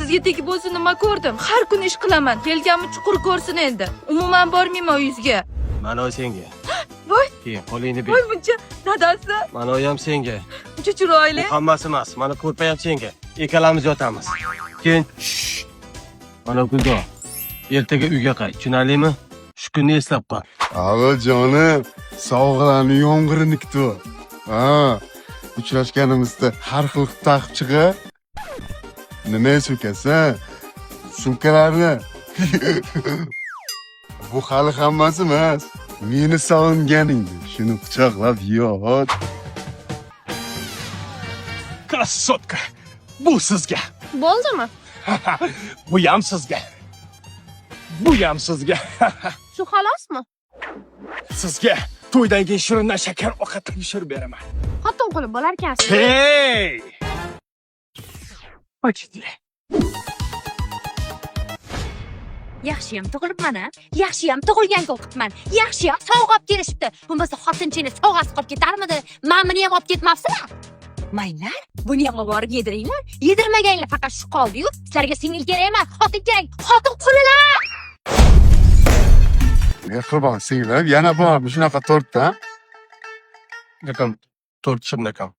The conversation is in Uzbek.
Sizga tegib bo'lsin nima ko'rdim. Har kuni ish qilaman. Kelganmi chuqur ko'rsin endi. Umuman bormayman uyingizga. Mana o senga. Voy, Keyin qo'lingni ber. voy buncha dadasi. Mana o ham senga. Buncha chiroyli. Bu hammasi emas. Mana ko'rpa ham senga. Ikkalamiz yotamiz. Keyin mana Guldo. Ertaga uyga qayt. Tushunarlimi? Shu kunni eslab qol. Alo jonim, sovg'alarni yomg'irini kutib. Ha, uchrashganimizda har xil taqib chiqib. Nima so'kasan? Sumkalarni. Bu hali hammasi emas. Meni sog'inganingni shuni quchoqlab yot. Krassotka. Bu sizga. Bo'ldimi? Bu ham sizga. Bu ham sizga. Shu xolosmi? Sizga to'ydan keyin shirindan shakar ovqat pishirib beraman. Xotin qilib bo'larkansiz. Hey! Ochdi. Yaxshiyam tug'ilibman a. Yaxshiyam tug'ilganga o'qitman. Yaxshiyam sovg'a olib kelishibdi. Bo'lmasa xotinchini sovg'asi qolib ketarmidi? Men buni ham olib ketmabsizlar. Maylar, buni ham olib borib yediringlar. Yedirmaganglar faqat shu qoldi-yu. Sizlarga singil kerak emas, xotin kerak. Xotin qulilar. Mehribon singlim, yana bormi shunaqa tortda? Nakam, tort shimnakam.